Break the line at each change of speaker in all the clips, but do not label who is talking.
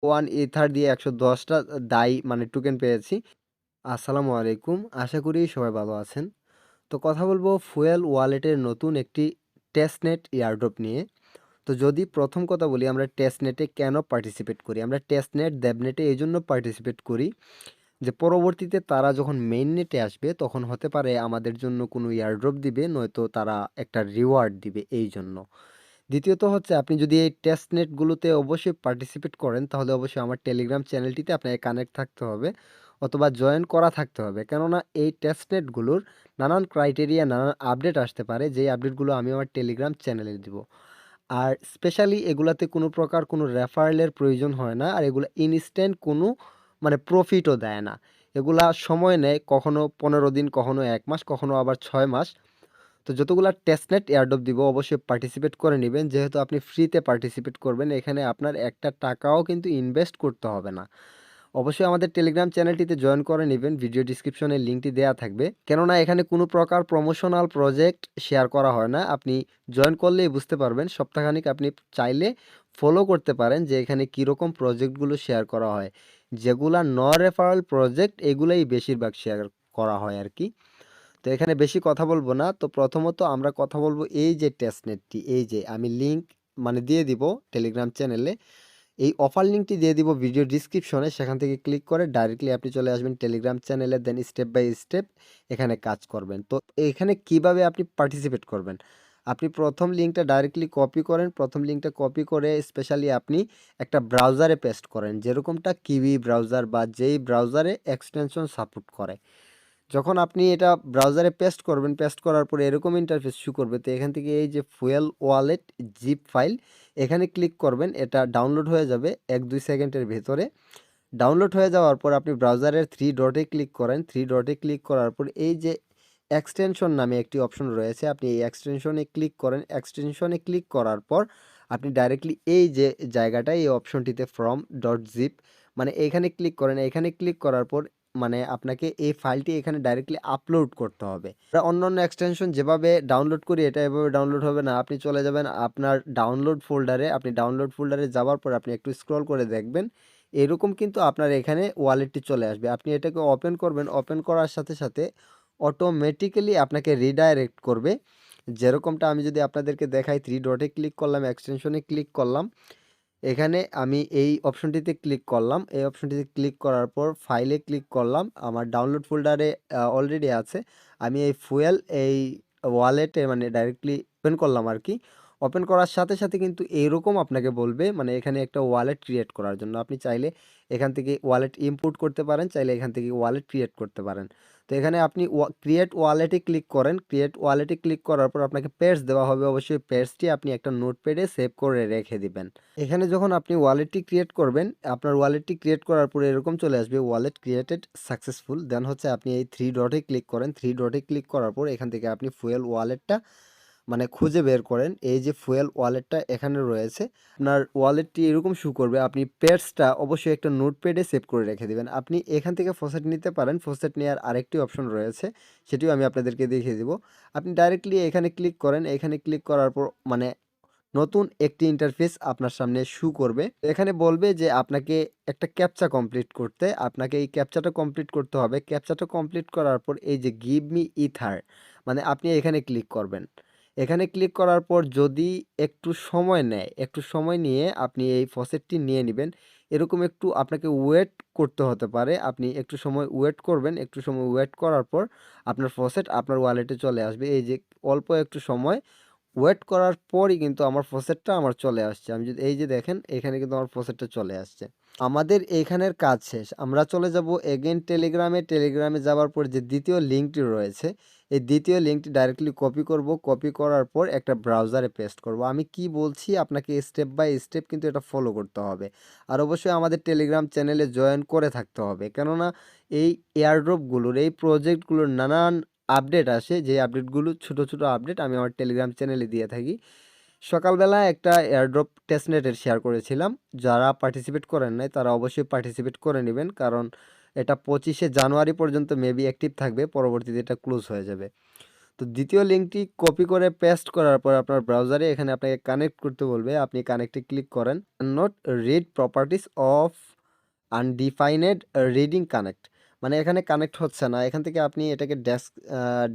1 ether দিয়ে 110টা die মানে token পেয়েছি। আসসালামু আলাইকুম। আশা করি সবাই ভালো আছেন। তো কথা বলবো ফুয়েল ওয়ালেটের নতুন একটি টেস্টনেট এয়ারড্রপ নিয়ে। তো যদি প্রথম কথা বলি আমরা টেস্টনেটে কেন পার্টিসিপেট করি? আমরা টেস্টনেট, দেবনেটে এইজন্য পার্টিসিপেট করি যে পরবর্তীতে তারা যখন মেইন নেটে আসবে তখন হতে পারে আমাদের জন্য কোনো এয়ারড্রপ দিবে, নয়তো তারা একটা রিওয়ার্ড দিবে এইজন্য। দ্বিতীয়ত হচ্ছে আপনি যদি এই টেস্ট নেটগুলোতে অবশ্যই পার্টিসিপেট করেন তাহলে অবশ্যই আমার টেলিগ্রাম চ্যানেলটিতে আপনাকে কানেক্ট থাকতে হবে অথবা জয়েন করা থাকতে হবে, কেননা এই টেস্ট নেটগুলোর নানান ক্রাইটেরিয়া, নানান আপডেট আসতে পারে, যেই আপডেটগুলো আমি আমার টেলিগ্রাম চ্যানেলে দিব। আর স্পেশালি এগুলাতে কোনো প্রকার কোনো রেফারেলের প্রয়োজন হয় না, আর এগুলো ইনস্ট্যান্ট কোনো মানে প্রফিটও দেয় না। এগুলা সময় নেয়, কখনো 15 দিন, কখনো 1 মাস, কখনো আবার 6 মাস। তো যতগুলা টেস্টনেট এয়ারড্রপ দিব অবশ্যই পার্টিসিপেট করে নেবেন, যেহেতু আপনি ফ্রিতে পার্টিসিপেট করবেন, এখানে আপনার একটা টাকাও কিন্তু ইনভেস্ট করতে হবে না। অবশ্যই আমাদের টেলিগ্রাম চ্যানেলটিতে জয়েন করে নেবেন, ভিডিও ডিসক্রিপশনে লিঙ্কটি দেওয়া থাকবে, কেননা এখানে কোনো প্রকার প্রমোশনাল প্রজেক্ট শেয়ার করা হয় না। আপনি জয়েন করলেই বুঝতে পারবেন, সপ্তাহখানিক আপনি চাইলে ফলো করতে পারেন যে এখানে কীরকম প্রজেক্টগুলো শেয়ার করা হয়। যেগুলা নন রেফারেল প্রজেক্ট এগুলাই বেশিরভাগ শেয়ার করা হয় আর কি। তো এখানে বেশি কথা বলবো না। তো প্রথমত আমরা কথা বলবো এই যে টেস্টনেটটি, এই যে আমি লিঙ্ক মানে দিয়ে দিব টেলিগ্রাম চ্যানেলে, এই অফার লিঙ্কটি দিয়ে দিব ভিডিও ডিসক্রিপশনে, সেখান থেকে ক্লিক করে ডাইরেক্টলি আপনি চলে আসবেন টেলিগ্রাম চ্যানেলে, দেন স্টেপ বাই স্টেপ এখানে কাজ করবেন। তো এখানে কিভাবে আপনি পার্টিসিপেট করবেন? আপনি প্রথম লিঙ্কটা ডাইরেক্টলি কপি করেন, প্রথম লিঙ্কটা কপি করে স্পেশালি আপনি একটা ব্রাউজারে পেস্ট করেন, যেরকমটা কিউই ব্রাউজার বা যেই ব্রাউজারে এক্সটেনশন সাপোর্ট করে। যখন আপনি এটা ব্রাউজারে পেস্ট করবেন, পেস্ট করার পরে এরকম ইন্টারফেস শো করবে। তো এখান থেকে এই যে ফুয়েল ওয়ালেট জিপ ফাইল, এখানে ক্লিক করবেন, এটা ডাউনলোড হয়ে যাবে 1-2 সেকেন্ডের ভেতরে। ডাউনলোড হয়ে যাওয়ার পর আপনি ব্রাউজারের 3 ডটে ক্লিক করেন, 3 ডটে ক্লিক করার পর এই যে এক্সটেনশন নামে একটি অপশন রয়েছে, আপনি এই এক্সটেনশনে ক্লিক করেন। এক্সটেনশনে ক্লিক করার পর আপনি ডাইরেক্টলি এই যে জায়গাটায় এই অপশনটিতে ফ্রম ডট জিপ মানে এখানে ক্লিক করেন। এখানে ক্লিক করার পর মানে আপনাকে এই ফাইলটি এখানে ডাইরেক্টলি আপলোড করতে হবে। আমরা অন্যান্য এক্সটেনশন যেভাবে ডাউনলোড করি এটা এভাবে ডাউনলোড হবে না। আপনি চলে যাবেন আপনার ডাউনলোড ফোল্ডারে, আপনি ডাউনলোড ফোল্ডারে যাওয়ার পর আপনি একটু স্ক্রল করে দেখবেন এরকম কিন্তু আপনার এখানে ওয়ালেটটি চলে আসবে। আপনি এটাকে ওপেন করবেন, ওপেন করার সাথে সাথে অটোমেটিক্যালি আপনাকে রিডাইরেক্ট করবে। যেরকমটা আমি যদি আপনাদেরকে দেখাই, 3 ডটে ক্লিক করলাম, এক্সটেনশনে ক্লিক করলাম, এখানে আমি এই অপশনটিতে ক্লিক করলাম। এই অপশনটিতে ক্লিক করার পর ফাইলে ক্লিক করলাম, আমার ডাউনলোড ফোল্ডারে অলরেডি আছে। আমি এই ফুয়েল এই ওয়ালেটে মানে ডাইরেক্টলি ওপেন করলাম আর কি। ওপেন করার সাথে সাথে কিন্তু এইরকম আপনাকে বলবে, মানে এখানে একটা ওয়ালেট ক্রিয়েট করার জন্য আপনি চাইলে এখান থেকে ওয়ালেট ইম্পোর্ট করতে পারেন, চাইলে এখান থেকে ওয়ালেট ক্রিয়েট করতে পারেন। তো এখানে আপনি ক্রিয়েট ওয়ালেটে ক্লিক করেন। ক্রিয়েট ওয়ালেটে ক্লিক করার পর আপনাকে পেজ দেওয়া হবে, অবশ্যই পেজটি আপনি একটা নোটপ্যাডে সেভ করে রেখে দিবেন। এখানে যখন আপনি ওয়ালেটটি ক্রিয়েট করবেন, আপনার ওয়ালেটটি ক্রিয়েট করার পরে এরকম চলে আসবে ওয়ালেট ক্রিয়েটেড সাকসেসফুল। দেন হচ্ছে আপনি এই 3 ডটে ক্লিক করেন। 3 ডটে ক্লিক করার পর এখান থেকে আপনি ফুয়েল ওয়ালেটটা মানে খুঁজে বের করেন। এই যে ফুয়েল ওয়ালেটটা এখানে রয়েছে, আপনার ওয়ালেটটি এরকম শো করবে। আপনি পেজটা অবশ্যই একটা নোটপ্যাডে সেভ করে রেখে দিবেন। আপনি এখান থেকে ফসেট নিতে পারেন। ফসেট নেওয়ার আরেকটি অপশন রয়েছে, সেটিও আমি আপনাদেরকে দেখিয়ে দিব। আপনি ডাইরেক্টলি এখানে ক্লিক করেন। এখানে ক্লিক করার পর মানে নতুন একটি ইন্টারফেস আপনার সামনে শো করবে। এখানে বলবে যে আপনাকে একটা ক্যাপচা কমপ্লিট করতে, আপনাকে এই ক্যাপচাটা কমপ্লিট করতে হবে। ক্যাপচাটা কমপ্লিট করার পর এই যে গিভ মি ইথার মানে আপনি এখানে ক্লিক করবেন। এখানে ক্লিক করার পর যদি একটু সময় নেয়, একটু সময় নিয়ে আপনি এই ফসেটটি নিয়ে নেবেন। এরকম একটু আপনাকে ওয়েট করতে হতে পারে, আপনি একটু সময় ওয়েট করবেন। একটু সময় ওয়েট করার পর আপনার ফসেট আপনার ওয়ালেটে চলে আসবে। এই যে অল্প একটু সময় ওয়েট করার পরই কিন্তু আমার ফসেটটা আমার চলে আসছে। আমি যদি এই যে দেখেন এখানে কিন্তু আমার ফসেটটা চলে আসছে। আমাদের এইখানের কাজ শেষ। আমরা চলে যাব এগেইন টেলিগ্রামে। টেলিগ্রামে যাওয়ার পর যে দ্বিতীয় লিঙ্কটি রয়েছে, এই দ্বিতীয় লিঙ্কটি ডাইরেক্টলি কপি করব। কপি করার পর একটা ব্রাউজারে পেস্ট করব। আমি কি বলছি আপনাকে স্টেপ বাই স্টেপ কিন্তু এটা ফলো করতে হবে। আর অবশ্যই আমাদের টেলিগ্রাম চ্যানেলে জয়েন করে থাকতে হবে, কেননা এই এয়ারড্রপগুলোর, এই প্রজেক্টগুলোর নানান আপডেট আসে, যে আপডেটগুলো ছোট ছোট আপডেট আমি আমার টেলিগ্রাম চ্যানেলে দিয়ে থাকি। সকালবেলা একটা এয়ারড্রপ টেস্টনেটের শেয়ার করেছিলাম, যারা পার্টিসিপেট করেন নাই তারা অবশ্যই পার্টিসিপেট করে নেবেন, কারণ এটা 25শে জানুয়ারি পর্যন্ত মেবি অ্যাক্টিভ থাকবে, পরবর্তীতে এটা ক্লোজ হয়ে যাবে। তো দ্বিতীয় লিঙ্কটি কপি করে পেস্ট করার পর আপনার ব্রাউজারে এখানে আপনাকে কানেক্ট করতে বলবে, আপনি কানেক্টে ক্লিক করেন। Not read properties of undefined reading connect, মানে এখানে কানেক্ট হচ্ছে না। এখান থেকে আপনি এটাকে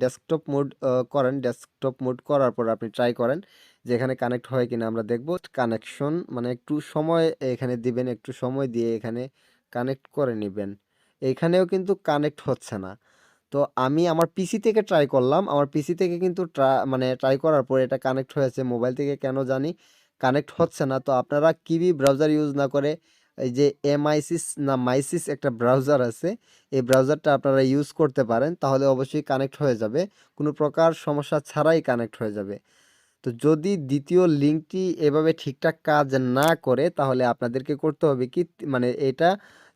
ডেস্কটপ মোড করেন। ডেস্কটপ মোড করার পর আপনি ট্রাই করেন যে এখানে কানেক্ট হয় কিনা। আমরা দেখব কানেকশন, মানে একটু সময় এখানে দিবেন, একটু সময় দিয়ে এখানে কানেক্ট করে নেবেন। এখানেও কিন্তু কানেক্ট হচ্ছে না। তো আমি আমার পিসি থেকে ট্রাই করলাম, আমার পিসি থেকে কিন্তু মানে ট্রাই করার পর এটা কানেক্ট হয়েছে। মোবাইল থেকে কেন জানি কানেক্ট হচ্ছে না। তো আপনারা কিবি ব্রাউজার ইউজ না করে এই যে এমআইসিস না মাইসিস একটা ব্রাউজার আছে, এই ব্রাউজারটা আপনারা ইউজ করতে পারেন, তাহলে অবশ্যই কানেক্ট হয়ে যাবে, কোনো প্রকার সমস্যা ছাড়াই কানেক্ট হয়ে যাবে। তো যদি দ্বিতীয় লিঙ্কটি এভাবে ঠিকঠাক কাজ না করে, তাহলে আপনাদেরকে করতে হবে কি, মানে এটা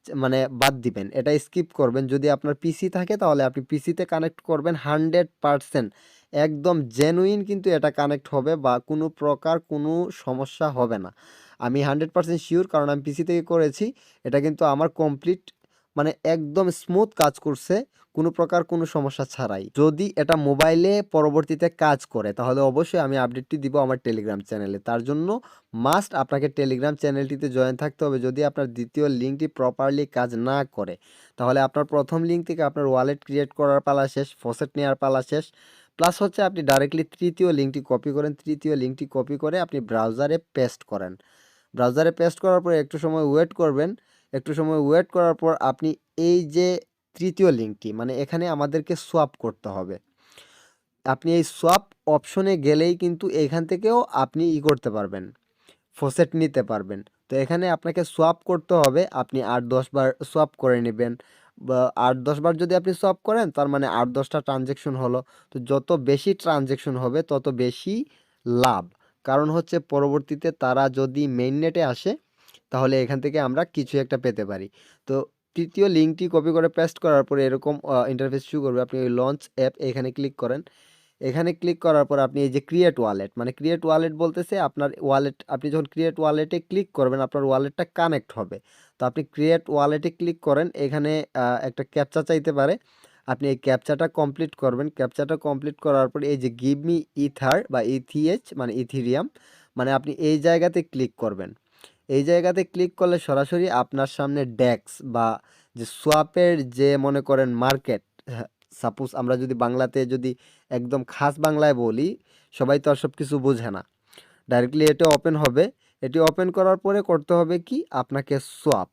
মানে বাদ দিবেন, এটা স্কিপ করবেন। যদি আপনার পিসি থাকে তাহলে আপনি পিসিতে কানেক্ট করবেন 100%, একদম জেনুইন কিন্তু এটা কানেক্ট হবে বা কোনো প্রকার কোনো সমস্যা হবে না। আমি 100% শিওর, কারণ আমি পিসি থেকে করেছি। এটা কিন্তু আমার কমপ্লিট মানে একদম স্মুথ কাজ করছে, কোনো প্রকার কোনো সমস্যা ছাড়াই। যদি এটা মোবাইলে পরবর্তীতে কাজ করে তাহলে অবশ্যই আমি আপডেটটি দিব আমার টেলিগ্রাম চ্যানেলে। তার জন্য মাস্ট আপনাকে টেলিগ্রাম চ্যানেলটিতে জয়েন থাকতে হবে। যদি আপনার দ্বিতীয় লিঙ্কটি প্রপারলি কাজ না করে, তাহলে আপনার প্রথম লিঙ্ক থেকে আপনার ওয়ালেট ক্রিয়েট করার পালা শেষ, ফসেট নেওয়ার পালা শেষ। প্লাস হচ্ছে আপনি ডাইরেক্টলি তৃতীয় লিঙ্কটি কপি করেন, তৃতীয় লিঙ্কটি কপি করে আপনি ব্রাউজারে পেস্ট করেন। ব্রাউজারে পেস্ট করার পর একটু সময় ওয়েট করবেন। একটু সময় ওয়েট করার পর আপনি এই যে তৃতীয় লিঙ্কটি, মানে এখানে আমাদেরকে সোয়াপ করতে হবে। আপনি এই সোয়াপ অপশনে গেলেই কিন্তু এখান থেকেও আপনি করতে পারবেন, ফসেট নিতে পারবেন। তো এখানে আপনাকে সোয়াপ করতে হবে, আপনি 8-10 বার সোয়াপ করে নেবেন। বা 8-10 বার যদি আপনি সোয়াপ করেন তার মানে 8-10টা ট্রানজ্যাকশন হলো। তো যত বেশি ট্রানজ্যাকশন হবে তত বেশি লাভ, কারণ হচ্ছে পরবর্তীতে তারা যদি মেইন নেটে আসে তাহলে এখান থেকে আমরা কিছু একটা পেতে পারি। তো তৃতীয় লিঙ্কটি কপি করে পেস্ট করার পরে এরকম ইন্টারফেস শুরু করবে। আপনি ওই লঞ্চ অ্যাপ এখানে ক্লিক করেন। এখানে ক্লিক করার পর আপনি এই যে ক্রিয়েট ওয়ালেট, মানে ক্রিয়েট ওয়ালেট বলতেছে আপনার ওয়ালেট, আপনি যখন ক্রিয়েট ওয়ালেটে ক্লিক করবেন আপনার ওয়ালেটটা কানেক্ট হবে। তো আপনি ক্রিয়েট ওয়ালেটে ক্লিক করেন, এখানে একটা ক্যাপচা চাইতে পারে, আপনি এই ক্যাপচাটা কমপ্লিট করবেন। ক্যাপচাটা কমপ্লিট করার পর এই যে গিভ মি ইথার বা ইথিএচ মানে ইথিরিয়াম, মানে আপনি এই জায়গাতে ক্লিক করবেন। এই জায়গাতে ক্লিক করলে সরাসরি আপনার সামনে ডেক্স বা যে সোয়াপের যে মনে করেন মার্কেট, সাপোজ আমরা যদি বাংলাতে যদি একদম খাস বাংলায় বলি, সবাই তো আর সব কিছু বোঝে না। ডাইরেক্টলি এটা ওপেন হবে। এটি ওপেন করার পরে করতে হবে কি, আপনাকে সোয়াপ।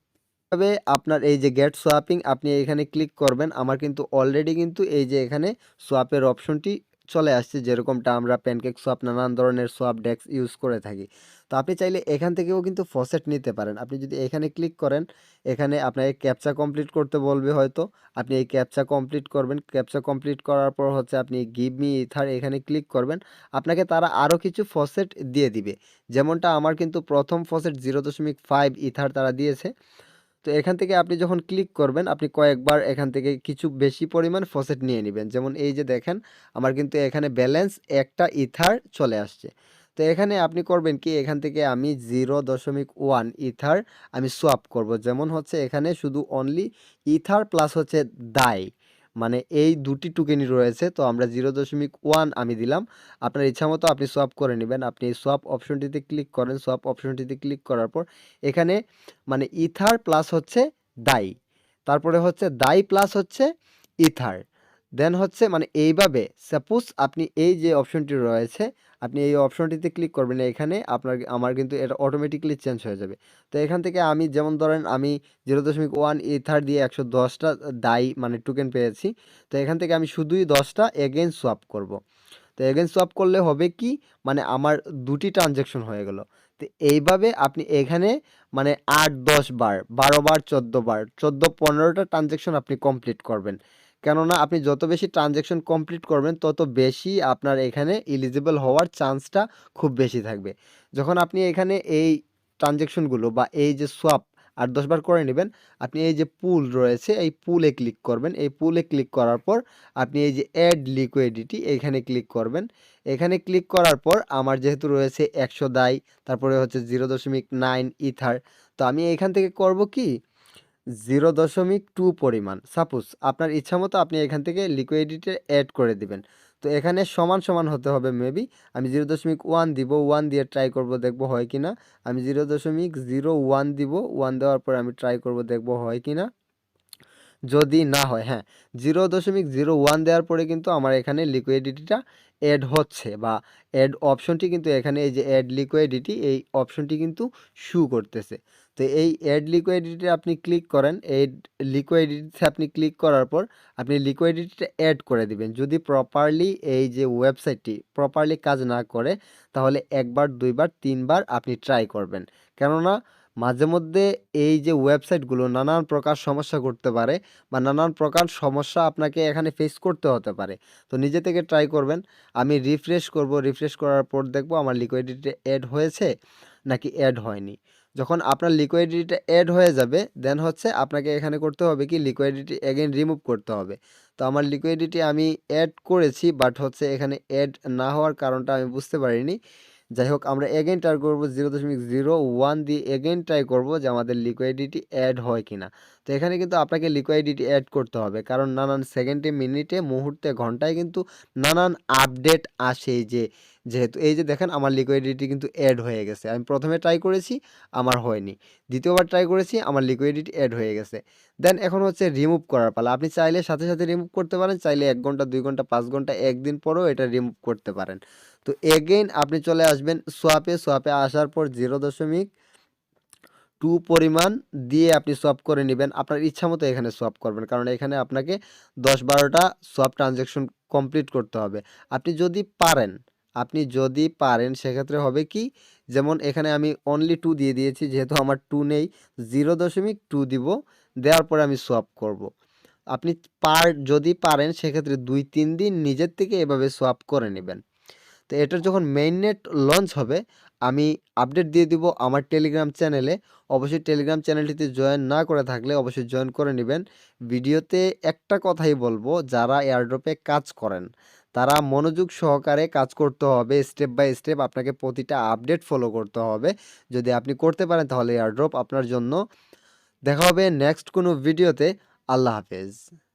তবে আপনার এই যে গেট সোয়াপিং আপনি এখানে ক্লিক করবেন। আমার কিন্তু অলরেডি কিন্তু এই যে এখানে সোয়াপের অপশনটি চলে আসছে, যেরকমটা আমরা প্যানকেক সোয়াপ নানান ধরনের সোয়াপ ডেক্স ইউজ করে থাকি। তো আপনি চাইলে এখান থেকেও কিন্তু ফসেট নিতে পারেন। আপনি যদি এখানে ক্লিক করেন, এখানে আপনাকে ক্যাপচা কমপ্লিট করতে বলবে হয়তো, আপনি এই ক্যাপচা কমপ্লিট করবেন। ক্যাপচা কমপ্লিট করার পর হচ্ছে আপনি গিভ মি ইথার এখানে ক্লিক করবেন। আপনাকে তারা আরও কিছু ফসেট দিয়ে দিবে, যেমনটা আমার কিন্তু প্রথম ফসেট 0.5 ইথার তারা দিয়েছে। তো এখান থেকে আপনি যখন ক্লিক করবেন আপনি কয়েকবার এখান থেকে কিছু বেশি পরিমাণ ফসেট নিয়ে নেবেন। যেমন এই যে দেখেন আমার কিন্তু এখানে ব্যালেন্স একটা ইথার চলে আসছে। তো এখানে আপনি করবেন কি, এখান থেকে আমি 0.1 ইথার আমি সোয়াপ করব। যেমন হচ্ছে এখানে শুধু অনলি ইথার প্লাস হচ্ছে দায়, মানে এই দুটি টোকেনই রয়েছে। তো আমরা 0.1 আমি দিলাম। আপনার ইচ্ছা মতো আপনি সোয়াপ করে নেবেন। আপনি এই সোয়াপ অপশনটিতে ক্লিক করেন। সোয়াপ অপশনটিতে ক্লিক করার পর এখানে মানে ইথার প্লাস হচ্ছে দাই, তারপরে হচ্ছে দাই প্লাস হচ্ছে ইথার, দেন হচ্ছে মানে এইভাবে সাপোজ আপনি এই যে অপশনটি রয়েছে আপনি এই অপশনটিতে ক্লিক করবেন। এখানে আমার কিন্তু এটা অটোমেটিক্যালি চেঞ্জ হয়ে যাবে। তো এখান থেকে আমি যেমন ধরেন আমি 0.1 ইথার দিয়ে 110টা দাই মানে টোকেন পেয়েছি। তো এখান থেকে আমি শুধুই 10টা এগেইন সোয়াপ করব। তো এগেইন সোয়াপ করলে হবে কি, মানে আমার দুটি ট্রানজ্যাকশন হয়ে গেল। তো এইভাবে আপনি এখানে মানে 8-10 বার, 12 বার, 14 বার, 14-15টা ট্রানজ্যাকশন আপনি কমপ্লিট করবেন। কেননা আপনি যত বেশি ট্রানজ্যাকশন কমপ্লিট করবেন তত বেশি আপনার এখানে এলিজিবল হওয়ার চান্সটা খুব বেশি থাকবে। যখন আপনি এখানে এই ট্রানজ্যাকশনগুলো বা এই যে সোয়াপ 8-10 বার করে নেবেন, আপনি এই যে পুল রয়েছে এই পুলে ক্লিক করবেন। এই পুলে ক্লিক করার পর আপনি এই যে অ্যাড লিকুইডিটি এইখানে ক্লিক করবেন। এখানে ক্লিক করার পর আমার যেহেতু রয়েছে 100 দাই, তারপরে হচ্ছে 0.9 ইথার, তো আমি এখান থেকে করব কি 0.2 পরিমাণ, সাপোজ আপনার ইচ্ছা মতো আপনি এখান থেকে লিকুইডিটি অ্যাড করে দিবেন। তো তো এখানে সমান সমান হতে হবে মেবি। আমি 0.1 দিব, 1 দিয়ে ট্রাই করব, দেখব হয় কি না। আমি 0.01 দিব, 1 দেওয়ার পরে আমি ট্রাই করব, দেখব হয় কি না। যদি না হয়, হ্যাঁ, 0.01 দেওয়ার পরে কিন্তু আমার এখানে লিকুইডিটিটা অ্যাড হচ্ছে, বা অ্যাড অপশনটি কিন্তু এখানে এই যে অ্যাড লিকুইডিটি, এই অপশনটি কিন্তু শু করতেছে। তো এই অ্যাড লিকুইডিটি আপনি ক্লিক করেন, অ্যাড লিকুইডিটিতে আপনি ক্লিক করার পর আপনি লিকুইডিটিটা অ্যাড করে দিবেন। যদি প্রপারলি এই যে ওয়েবসাইটটি প্রপারলি কাজ না করে, তাহলে একবার, দুইবার, তিনবার আপনি ট্রাই করবেন। কেননা মাঝে মধ্যে এই যে ওয়েবসাইটগুলো নানান প্রকার সমস্যা করতে পারে, বা নানান প্রকার সমস্যা আপনাকে এখানে ফেস করতে হতে পারে। তো নিজে থেকে ট্রাই করবেন। আমি রিফ্রেশ করব, রিফ্রেশ করার পর দেখব আমার লিকুইডিটি অ্যাড হয়েছে নাকি অ্যাড হয়নি। যখন আপনার লিকুইডিটিটা অ্যাড হয়ে যাবে, দেন হচ্ছে আপনাকে এখানে করতে হবে কি, লিকুইডিটি এগেইন রিমুভ করতে হবে। তো আমার লিকুইডিটি আমি অ্যাড করেছি, বাট হচ্ছে এখানে অ্যাড না হওয়ার কারণটা আমি বুঝতে পারিনি। যাই হোক, আমরা এগেইন ট্রাই করবো, 0.01 দিয়ে এগেইন ট্রাই করব যে আমাদের লিকুইডিটি অ্যাড হয় কিনা। তো এখানে কিন্তু আপনাকে লিকুইডিটি অ্যাড করতে হবে, কারণ নানান সেকেন্ডে, মিনিটে, মুহূর্তে, ঘন্টায় কিন্তু নানান আপডেট আসে। যেহেতু এই যে দেখেন আমার লিকুইডিটি কিন্তু অ্যাড হয়ে গেছে। আমি প্রথমে ট্রাই করেছি, আমার হয়নি। দ্বিতীয়বার ট্রাই করেছি, আমার লিকুইডিটি অ্যাড হয়ে গেছে। দেন এখন হচ্ছে রিমুভ করার পালা। আপনি চাইলে সাথে সাথে রিমুভ করতে পারেন, চাইলে 1 ঘন্টা, 2 ঘন্টা, 5 ঘন্টা, একদিন পরেও এটা রিমুভ করতে পারেন। তো এগেইন আপনি চলে আসবেন সোয়াপে। সোয়াপে আসার পর 0.2 পরিমাণ দিয়ে আপনি সোয়াপ করে নেবেন। আপনার ইচ্ছা মতো এখানে সোয়াপ করবেন, কারণ এখানে আপনাকে 10-12টা সোয়াপ ট্রানজ্যাকশন কমপ্লিট করতে হবে। আপনি যদি পারেন সেক্ষেত্রে হবে কি, যেমন এখানে আমি অনলি 2 দিয়ে দিয়েছি, যেহেতু আমার 2 নেই, 0.2 দিব, দেওয়ার পরে আমি সোয়াপ করব। আপনি যদি পারেন সেক্ষেত্রে 2-3 দিন নিজের থেকে এভাবে সোয়াপ করে নেবেন। তো এটার যখন মেইননেট লঞ্চ হবে, আমি আপডেট দিয়ে দিব আমার টেলিগ্রাম চ্যানেলে। অবশ্যই টেলিগ্রাম চ্যানেলটিতে জয়েন না করে থাকলে অবশ্যই জয়েন করে নেবেন। ভিডিওতে একটা কথাই বলবো, যারা এয়ারড্রপে কাজ করেন তারা মনোযোগ সহকারে কাজ করতে হবে, স্টেপ বাই স্টেপ আপনাকে প্রতিটা আপডেট ফলো করতে হবে। যদি আপনি করতে পারেন তাহলে এয়ারড্রপ আপনার জন্য। দেখা হবে নেক্সট কোনো ভিডিওতে। আল্লাহ হাফেজ।